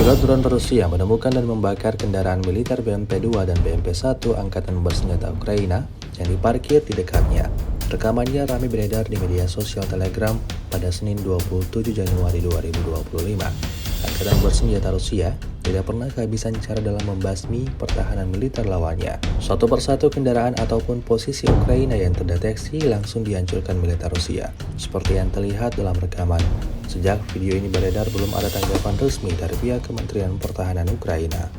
Pilot drone Rusia menemukan dan membakar kendaraan militer BMP-2 dan BMP-1 Angkatan Bersenjata Ukraina yang diparkir di dekatnya. Rekamannya ramai beredar di media sosial Telegram pada Senin 27 Januari 2025. Angkatan Bersenjata Rusia tidak pernah kehabisan cara dalam membasmi pertahanan militer lawannya. Satu persatu kendaraan ataupun posisi Ukraina yang terdeteksi langsung dihancurkan militer Rusia, seperti yang terlihat dalam rekaman. Sejak video ini beredar, belum ada tanggapan resmi dari pihak Kementerian Pertahanan Ukraina.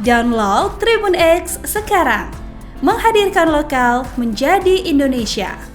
Download Tribun X sekarang, menghadirkan lokal menjadi Indonesia.